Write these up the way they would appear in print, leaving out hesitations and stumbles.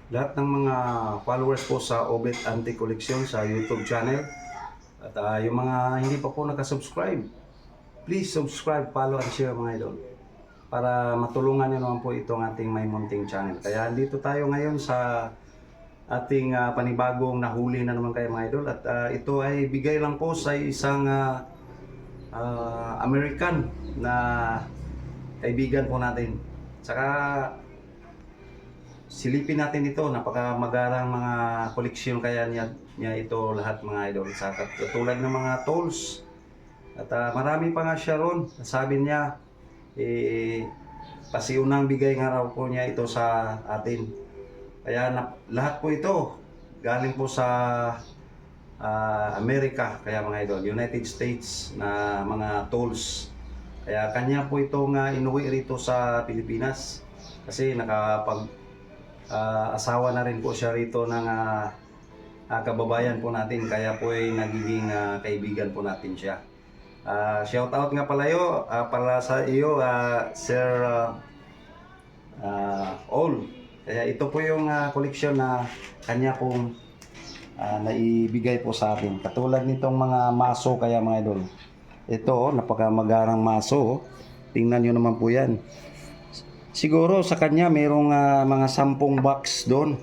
lahat ng mga followers po sa Obet Antique Collection sa YouTube channel. At yung mga hindi pa po nakasubscribe, please subscribe, follow, and share mga idol. Para matulungan nyo naman po itong ating may munting channel. Kaya dito tayo ngayon sa ating panibagong nahuli na naman kayo mga idol. At ito ay bigay lang po sa isang American na kaibigan po natin. Saka silipin natin ito, napakamagarang mga koleksyon kaya niya ito lahat mga idol. Sa katulad ng mga tools. At marami pa nga siya ron. Sabi niya, pasiunang bigay nga raw po niya ito sa atin. Kaya lahat po ito galing po sa Amerika, kaya mga idol, United States na mga tools. Kaya kanya po itong inuwi rito sa Pilipinas kasi nakapag asawa na rin po siya rito ng kababayan po natin, kaya po ay nagiging kaibigan po natin siya. Shout out nga pala sa iyo, Sir All. Kaya ito po yung koleksyon na kanya pong naibigay po sa atin. Katulad nitong mga maso kaya mga idol. Ito, napakamagarang maso. Tingnan nyo naman po yan. Siguro sa kanya mayroong mga 10 box doon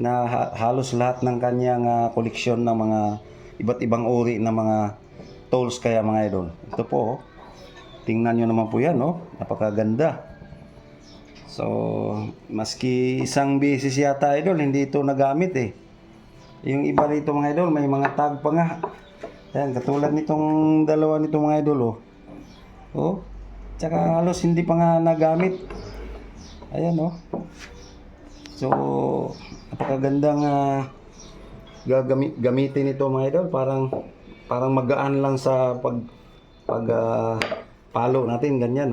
na halos lahat ng kanyang koleksyon ng mga iba't ibang uri ng mga tools kaya mga idol. Ito po, tingnan nyo naman po yan, napakaganda. So, maski isang beses yata idol, hindi ito nagamit eh. Yung iba rito mga idol, may mga tag pa nga. Ayan, katulad nitong dalawa nito mga idol, tsaka halos hindi pa nga nagamit. Ayan, So, napakagandang gamitin ito mga idol. Parang magaan lang sa palo natin, ganyan,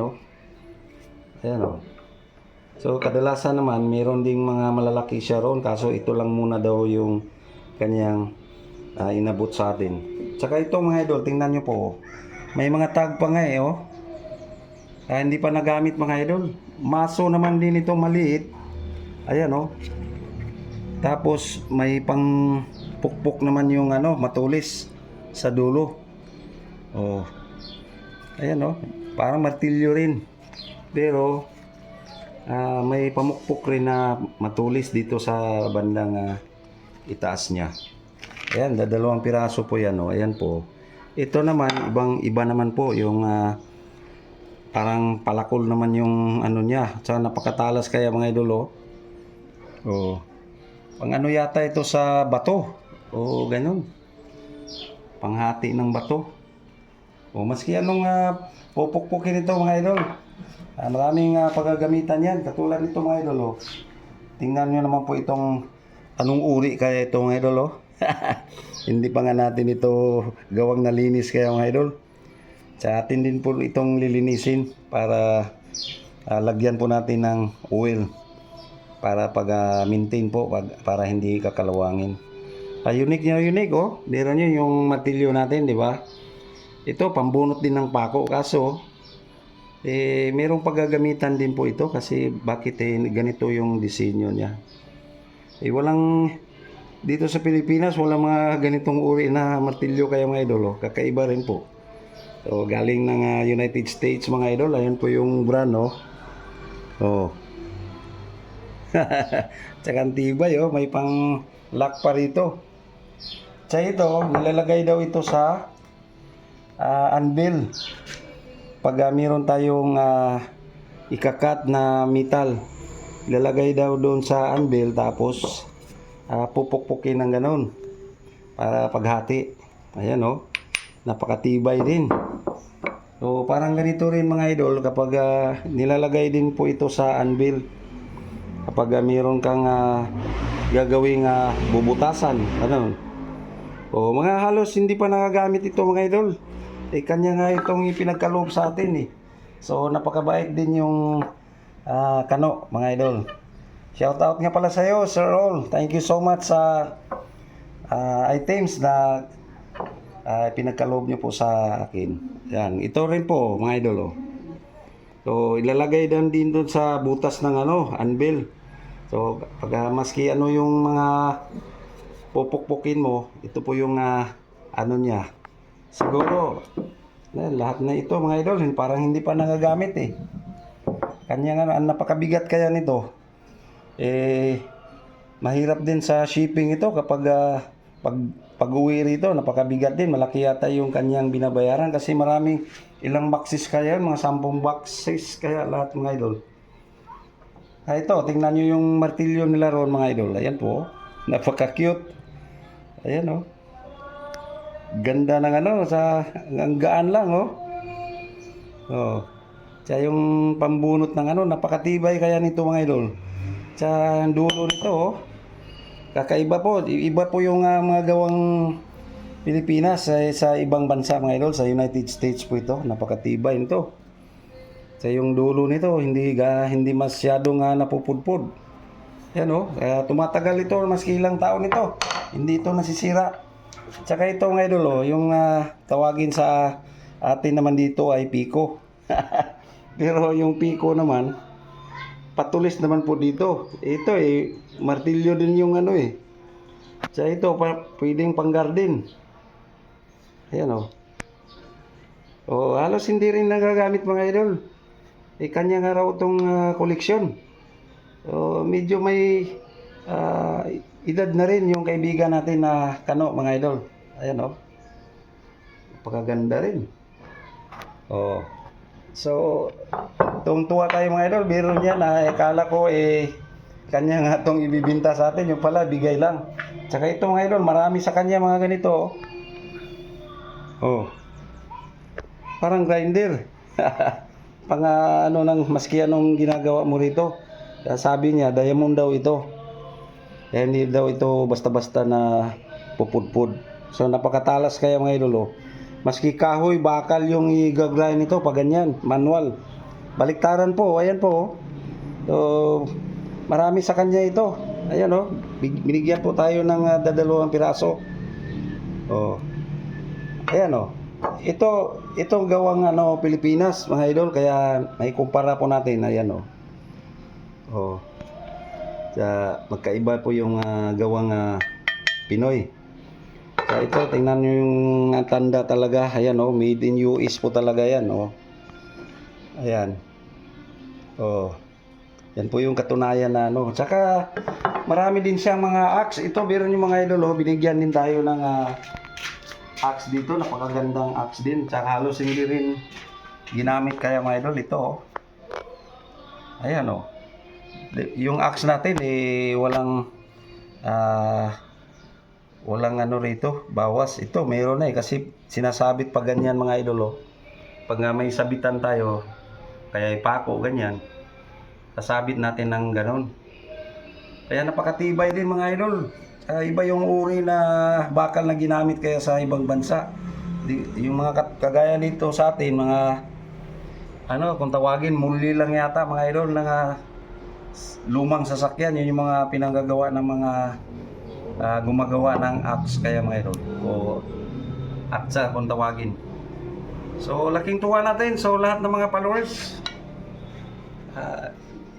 Ayan, So, kadalasan naman, meron ding mga malalaki siya roon. Kaso, ito lang muna daw yung kanyang inabot sa atin. Tsaka ito mga idol, tingnan nyo po. May mga tag pa nga hindi pa nagamit mga idol. Maso naman din ito maliit. Ayan, Tapos, may pang pukpok naman yung matulis sa dulo. Ayan, Parang martilyo rin. Pero, may pamukpok rin na matulis dito sa bandang itaas niya. Ayan, dalawang piraso po yan, Ayan po. Ito naman, iba naman po yung parang palakol naman yung niya. Tsaka napakatalas kaya mga idol, Pang yata ito sa bato. Ganun. Panghati ng bato. Maski anong pupukpukin ito mga idol. Maraming paggagamitan yan. Katulad nito mga idol, Tingnan nyo naman po itong anong uri kaya ito mga idol, Hindi pa nga natin ito gawang nalinis kaya mga idol. Sa atin din po itong lilinisin para lagyan po natin ng oil para pag-maintain po para hindi kakalawangin. Unique niya, unique, Meron nyo yung martilyo natin, di ba? Ito pambunot din ng pako, kaso merong paggagamitan din po ito kasi bakit ganito yung disenyo niya. Walang dito sa Pilipinas, walang mga ganitong uri na martilyo kaya mga idol, kakaiba rin po. So, galing ng United States mga idol. Ayun po yung brand, Tsaka ang tibay, may pang lock pa rito. Tsaka ito, nilalagay daw ito sa anvil. Pag mayroon tayong ikakat na metal, ilalagay daw doon sa anvil, tapos pupukpukin ng ganun para paghati. Ayan, napakatibay din. So, parang ganito rin mga idol kapag nilalagay din po ito sa anvil. Kapag mayroon kang gagawing bubutasan, mga halos hindi pa nagagamit ito mga idol. Kanya nga itong ipinagkaloob sa atin, So, napakabait din yung kano mga idol. Shout out nga pala sa iyo, Sir All. Thank you so much sa items na pinagkaloob niyo po sa akin. Yan, ito rin po mga idol, So, ilalagay din doon sa butas ng anvil. So, pag maski ano yung mga pupukpukin mo, ito po yung ano niya. Siguro, lahat na ito mga idol, parang hindi pa nagagamit eh. Kanya nga, ang napakabigat kaya nito. Mahirap din sa shipping ito kapag pag-uwi rito, napakabigat din. Malaki yata yung kanyang binabayaran kasi maraming ilang boxes kaya, mga 10 boxes kaya lahat mga idol. Ito, tingnan nyo yung martilyo nila ron mga idol. Ayan po, napaka-cute. Ayan oh. Ganda ng ano, ang gaan lang oh. Oh. Tsaka yung pambunot ng ano, napakatibay kaya nito mga idol. Tsaka ang dulo nito oh. Kakaiba po, iba po yung mga gawang Pilipinas sa ibang bansa mga idol. Sa United States po ito, napakatibay nito. Sa yung dulo nito, hindi masyadong napupudpud. Yan oh, tumatagal ito maski ilang taon ito. Hindi ito nasisira. Tsaka ito mga idol oh, yung tawagin sa atin naman dito ay piko. Pero yung piko naman, patulis naman po dito. Ito martilyo din yung ano eh. Tsaka ito, pwedeng pang-garden. Ayan oh. Oh, halos hindi rin nagagamit mga idol. Kanya nga raw itong koleksyon. So, medyo may edad na rin yung kaibigan natin na Kano mga idol. Ayan o. Napakaganda rin. Oh. So, tuwa tayo mga idol. Biro niya na akala ko kanya nga itong ibibinta sa atin. Yung pala, bigay lang. Tsaka ito mga idol, marami sa kanya mga ganito. Oh. Parang grinder. Pang ano nang maski anong ginagawa mo rito. Sabi niya, diamond daw ito. Hindi daw ito basta-basta na pupudpud. So napakatalas kaya mga idol oh. Maski kahoy, bakal yung i-grind nito pag ganyan, manual. Baliktaran po, ayan po. So marami sa kanya ito. Ayan oh, binigyan po tayo ng dadalawang piraso. Oh. Ayan oh. Itong gawang Pilipinas mga idol, kaya may kumpara po natin. Ayan oh. Oh. Magkaiba po yung gawang Pinoy. Ito, tingnan nyo yung tanda talaga. Ayan oh, made in US po talaga yan oh. Ayan. Oh. Yan po yung katunayan na ano. Tsaka marami din siyang mga axe. Ito, meron yung mga idol oh, binigyan din tayo ng axe dito, napakagandang axe din. Tsaka halos hindi rin ginamit kaya mga idol ito oh. Ayan oh. Yung axe natin walang ano rito, bawas. Ito mayroon na kasi sinasabit pa ganyan mga idol oh. Pag may sabitan tayo, kaya ipako ganyan, sasabit natin ng ganon. Kaya napakatibay din mga idol. Iba yung uri na bakal na ginamit kaya sa ibang bansa. Yung mga kagaya dito sa atin, mga kung tawagin, muli lang yata mga idol ng lumang sasakyan. Yun yung mga pinanggagawa ng mga gumagawa ng axe kaya mga idol. O atsa kung tawagin. So laking tuwa natin. So lahat ng mga followers,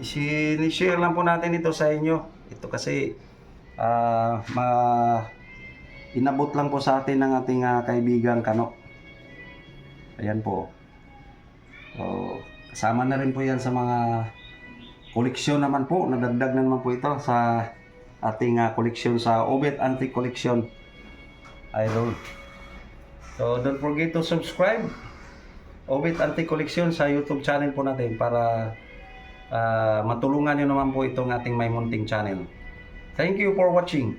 sinishare lang po natin ito sa inyo. Ito kasi inabot lang po sa atin ng ating kaibigan Kano. Ayan po. So, kasama na rin po yan sa mga koleksyon naman po. Nadagdag na naman po ito sa ating koleksyon sa Obet Antique Collection idol. So don't forget to subscribe Obet Antique Collection sa YouTube channel po natin para matulungan nyo naman po itong ating may munting channel. Thank you for watching.